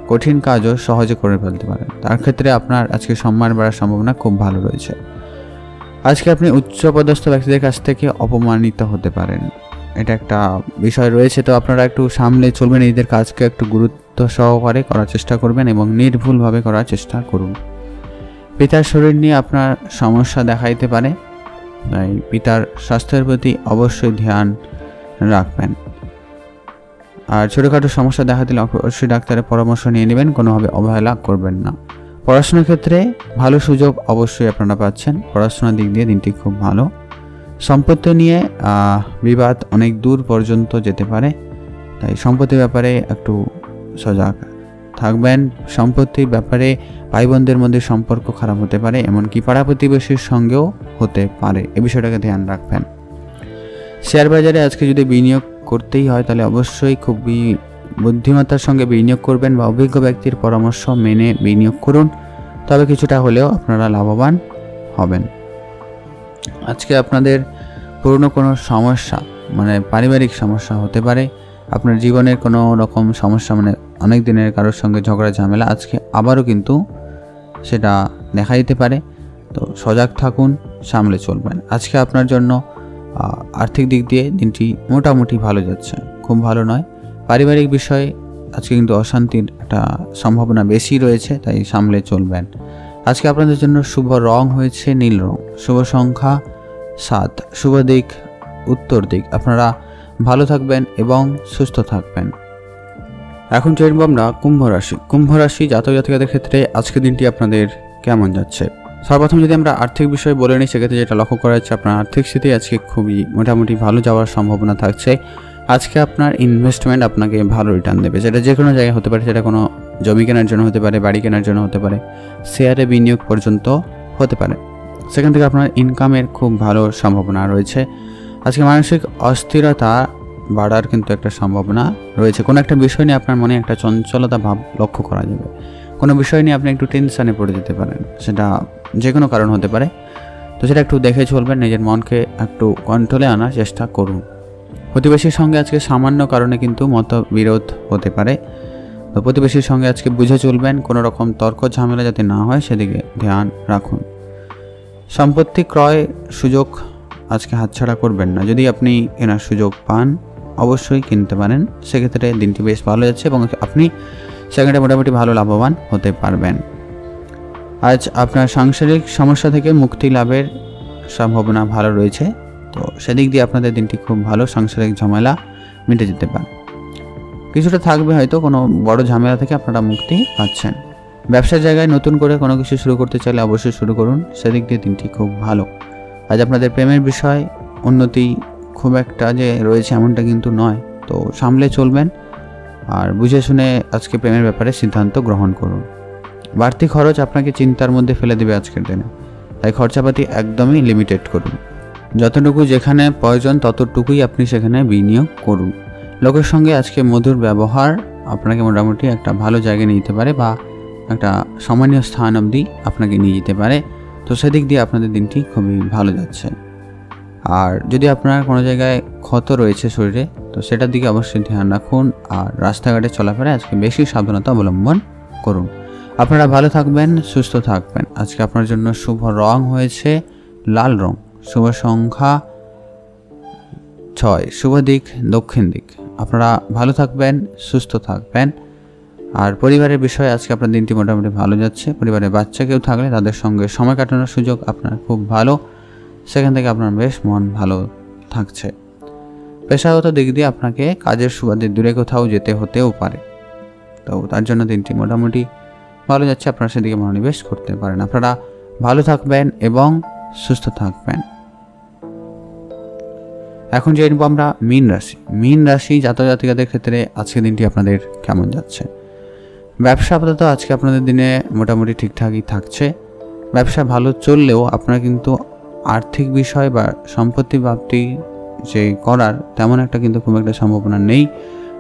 কঠিন কাজও সহজে করে ফেলতে পারেন। তার ক্ষেত্রে আপনার আজকে সম্মান বাড়ার সম্ভাবনা খুব ভালো রয়েছে। আজকে আপনি উচ্চপদস্থ ব্যক্তিদের কাছ থেকে অপমানিত হতে পারেন, এটা একটা বিষয় রয়েছে। তো আপনারা একটু সামলে চলবেন, নিজেদের কাজকে একটু গুরুত্ব সহকারে করার চেষ্টা করবেন এবং নির্ভুলভাবে করার চেষ্টা করুন। পিতার শরীর নিয়ে আপনার সমস্যা দেখাইতে পারে, তাই পিতার স্বাস্থ্যের প্রতি অবশ্যই ধ্যান রাখবেন। আর ছোটোখাটো সমস্যা দেখা দিলে অবশ্যই ডাক্তারের পরামর্শ নিয়ে নেবেন, কোনোভাবে অবহেলা করবেন না। পড়াশোনার ক্ষেত্রে ভালো সুযোগ অবশ্যই আপনারা পাচ্ছেন, পড়াশোনার দিক দিয়ে দিনটি খুব ভালো। সম্পত্তি নিয়ে বিবাদ অনেক দূর পর্যন্ত যেতে পারে, তাই সম্পত্তির ব্যাপারে একটু সজাগ থাকবেন। সম্পত্তির ব্যাপারে ভাই বোনদের মধ্যে সম্পর্ক খারাপ হতে পারে, এমনকি পাড়া প্রতিবেশীর সঙ্গেও হতে পারে, এ বিষয়টাকে ধ্যান রাখবেন। শেয়ার বাজারে আজকে যদি বিনিয়োগ করতেই হয় তাহলে অবশ্যই খুবই বুদ্ধিমত্তার সঙ্গে বিনিয়োগ করবেন বা অভিজ্ঞ ব্যক্তির পরামর্শ মেনে বিনিয়োগ করুন, তবে কিছুটা হলেও আপনারা লাভবান হবেন। আজকে আপনাদের পুরনো কোনো সমস্যা মানে পারিবারিক সমস্যা হতে পারে, আপনার জীবনের কোনো রকম সমস্যা মানে অনেক দিনের কারোর সঙ্গে ঝগড়া ঝামেলা আজকে আবারও কিন্তু সেটা দেখা দিতে পারে, তো সজাগ থাকুন, সামলে চলবেন। আজকে আপনার জন্য আর্থিক দিক দিয়ে দিনটি মোটামুটি ভালো যাচ্ছে, খুব ভালো নয়। পারিবারিক বিষয়ে আজকে কিন্তু অশান্তির একটা সম্ভাবনা বেশি রয়েছে, তাই সামলে চলবেন। আজকে আপনাদের জন্য শুভ রং হয়েছে নীল রং, শুভ সংখ্যা 7, শুভ দিক উত্তর দিক। আপনারা ভালো থাকবেন এবং সুস্থ থাকবেন। এখন জানবো আমরা কুম্ভ রাশি। কুম্ভ রাশি জাতক জাতিকাদের ক্ষেত্রে আজকের দিনটি আপনাদের কেমন যাচ্ছে। সর্বপ্রথম যদি আমরা আর্থিক বিষয় বলে নিই, সেক্ষেত্রে যেটা লক্ষ্য করা যাচ্ছে আপনার আর্থিক স্থিতি আজকে খুবই মোটামুটি ভালো যাওয়ার সম্ভাবনা থাকছে। আজকে আপনার ইনভেস্টমেন্ট আপনাকে ভালো রিটার্ন দেবে, সেটা যে কোনো জায়গায় হতে পারে, সেটা কোনো জমি কেনার জন্য হতে পারে, বাড়ি কেনার জন্য হতে পারে, শেয়ারে বিনিয়োগ পর্যন্ত হতে পারে। সেখান থেকে আপনার ইনকামের খুব ভালো সম্ভাবনা রয়েছে। আজকে মানসিক অস্থিরতা বাড়ার কিন্তু একটা সম্ভাবনা রয়েছে। কোনো একটা বিষয় নিয়ে আপনার মনে একটা চঞ্চলতা ভাব লক্ষ্য করা যাবে, কোনো বিষয় নিয়ে আপনি একটু টেনশানে পড়ে যেতে পারেন, সেটা যে কোনো কারণ হতে পারে, তো সেটা একটু দেখে চলবেন, নিজের মনকে একটু কন্ট্রোলে আনার চেষ্টা করুন। প্রতিবেশীর সঙ্গে আজকে সামান্য কারণে কিন্তু মতবিরোধ হতে পারে, তো প্রতিবেশীর সঙ্গে আজকে বুঝে চলবেন, কোনো রকম তর্ক ঝামেলা যাতে না হয় সেদিকে ধ্যান রাখুন। সম্পত্তি ক্রয় সুযোগ আজকে হাতছাড়া করবেন না, যদি আপনি কেনার সুযোগ পান অবশ্যই কিনতে পারেন, সেক্ষেত্রে দিনটি বেশ ভালো যাচ্ছে এবং আপনি সেখানে মোটামুটি ভালো লাভবান হতে পারবেন। আজ আপনার সাংসারিক সমস্যা থেকে মুক্তি লাভের সম্ভাবনা ভালো রয়েছে, তো সেদিক দিয়ে আপনাদের দিনটি খুব ভালো, সাংসারিক ঝামেলা মিটে যেতে পারে। কিছুটা থাকবে হয়তো, কোনো বড় ঝামেলা থেকে আপনারা মুক্তি পাচ্ছেন। ব্যবসার জায়গায় নতুন করে কোনো কিছু শুরু করতে চাইলে অবশ্যই শুরু করুন, সেদিক দিয়ে দিনটি খুব ভালো। আজ আপনাদের প্রেমের বিষয় উন্নতি খুব একটা যে রয়েছে এমনটা কিন্তু নয়, তো সামলে চলবেন আর বুঝে শুনে আজকে প্রেমের ব্যাপারে সিদ্ধান্ত গ্রহণ করুন। বাড়তি খরচ আপনাকে চিন্তার মধ্যে ফেলে দেবে আজকের দিনে, তাই খরচাপাতি একদমই লিমিটেড করুন। যতটুকু যেখানে প্রয়োজন ততটুকুই আপনি সেখানে বিনিয়োগ করুন। লোকের সঙ্গে আজকে মধুর ব্যবহার আপনাকে মোটামুটি একটা ভালো জায়গায় নিয়ে যেতে পারে বা একটা সম্মানীয় স্থান অবধি আপনাকে নিয়ে যেতে পারে, তো সেদিক দিয়ে আপনাদের দিনটি খুবই ভালো যাচ্ছে। আর যদি আপনার কোনো জায়গায় ক্ষত রয়েছে শরীরে, তো সেটার দিকে অবশ্যই ধ্যান রাখুন। আর রাস্তাঘাটে চলাফেরায় আজকে বেশি সাবধানতা অবলম্বন করুন। আপনারা ভালো থাকবেন, সুস্থ থাকবেন। আজকে আপনার জন্য শুভ রং হয়েছে লাল রং, শুভ সংখ্যা 6, শুভ দিক দক্ষিণ দিক। আপনারা ভালো থাকবেন, সুস্থ থাকবেন। আর পরিবারের বিষয়ে আজকে আপনার দিনটি মোটামুটি ভালো যাচ্ছে। পরিবারের বাচ্চা কেউ থাকলে তাদের সঙ্গে সময় কাটানোর সুযোগ আপনার খুব ভালো, সেখান থেকে আপনার বেশ মন ভালো থাকছে। পেশাগত দিক দিয়ে আপনাকে কাজের সুবাদে দূরে কোথাও যেতে হতেও পারে, তো তার জন্য দিনটি মোটামুটি ভালো যাচ্ছে, আপনারা সেদিকে মনোনিবেশ করতে পারেন। আপনারা ভালো থাকবেন এবং সুস্থ থাকবেন। এখন জেনে আমরা মীন রাশি জাতক জাতিকাদের ক্ষেত্রে আজকের দিনটি আপনাদের কেমন যাচ্ছে। ব্যবসা আপাতত আজকে আপনাদের দিনে মোটামুটি ঠিকঠাকই থাকছে। ব্যবসা ভালো চললেও আপনার কিন্তু আর্থিক বিষয় বা সম্পত্তি প্রাপ্তি যে করার তেমন একটা কিন্তু খুব একটা সম্ভাবনা নেই।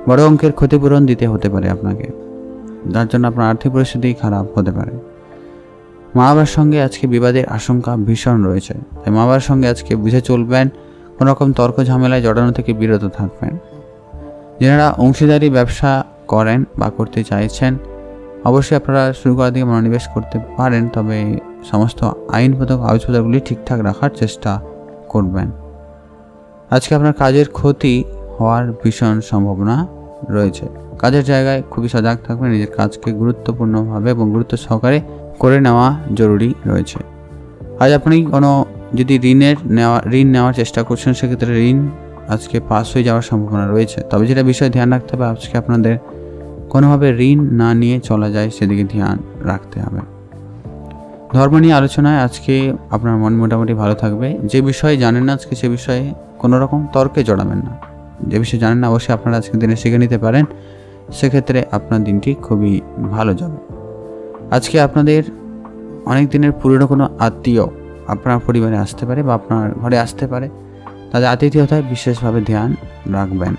বড় অঙ্কের ক্ষতিপূরণ দিতে হতে পারে আপনাকে, যার জন্য আপনার আর্থিক পরিস্থিতি খারাপ হতে পারে। মা বাবার সঙ্গে আজকে বিবাদের আশঙ্কা ভীষণ রয়েছে, তাই মা বাবার সঙ্গে আজকে বুঝে চলবেন, কোনো রকম তর্ক ঝামেলায় জড়ানো থেকে বিরত থাকবেন। যারা অংশীদারি ব্যবসা করেন বা করতে চাইছেন, অবশ্যই আপনারা শুরু করার দিকে মনোনিবেশ করতে পারেন, তবে সমস্ত আইনগত কাগজপত্রগুলি ঠিকঠাক রাখার চেষ্টা করবেন। আজকে আপনার কাজের ক্ষতি হওয়ার ভীষণ সম্ভাবনা রয়েছে। কাজের জায়গায় খুবই সজাগ থাকবেন, নিজের কাজকে গুরুত্বপূর্ণভাবে এবং গুরুত্ব সহকারে করে নেওয়া জরুরি রয়েছে। আজ আপনি কোনো যদি ঋণ নেওয়ার চেষ্টা করছেন, সেক্ষেত্রে ঋণ আজকে পাস হয়ে যাওয়ার সম্ভাবনা রয়েছে। তবে যেটা বিষয় ধ্যান রাখতে হবে, আজকে আপনাদের কোনোভাবে ঋণ না নিয়ে চলা যায় সেদিকে ধ্যান রাখতে হবে। ধর্ম নিয়ে আলোচনায় আজকে আপনার মন মোটামুটি ভালো থাকবে। যে বিষয়ে জানেন না আজকে সে বিষয়ে কোনো রকম তর্কে জড়াবেন না। যে বিষয়ে জানেন না অবশ্যই আপনারা আজকের দিনে শিখে নিতে পারেন, সেক্ষেত্রে আপনার দিনটি খুবই ভালো যাবে। আজকে আপনাদের অনেক দিনের পুরনো কোনো আত্মীয় আপনার পরিবারে আসতে পারে বা আপনার ঘরে আসতে পারে, তাদের আতিথেয়তায় বিশেষভাবে ধ্যান রাখবেন।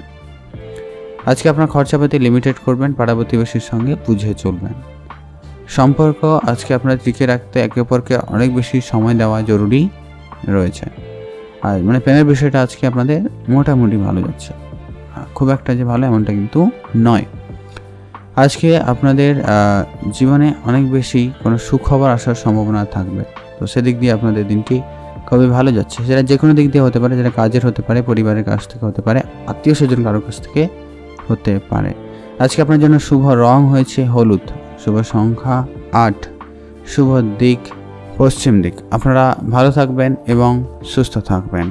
আজকে আপনার খরচাপাতি লিমিটেড করবেন, পাড়া প্রতিবেশীর সঙ্গে বুঝে চলবেন। সম্পর্ক আজকে আপনারা টিকে রাখতে একে অপরকে অনেক বেশি সময় দেওয়া জরুরি রয়েছে। আর প্রেমের বিষয়টা আজকে আপনাদের মোটামুটি ভালো যাচ্ছে, খুব একটা যে ভালো এমনটা কিন্তু নয়। আজকে আপনাদের জীবনে অনেক বেশি কোনো সুখবর আসার সম্ভাবনা থাকবে, তো সেদিক দিয়ে আপনাদের দিনটি খুবই ভালো যাচ্ছে। সেটা যে কোনো দিক দিয়ে হতে পারে, যেটা কাজের হতে পারে, পরিবারের কাছ থেকে হতে পারে, আত্মীয় স্বজন কারোর কাছ থেকে হতে পারে। আজকে আপনার জন্য শুভ রং হয়েছে হলুদ, শুভ সংখ্যা 8, শুভ দিক পশ্চিম দিক। আপনারা ভালো থাকবেন এবং সুস্থ থাকবেন।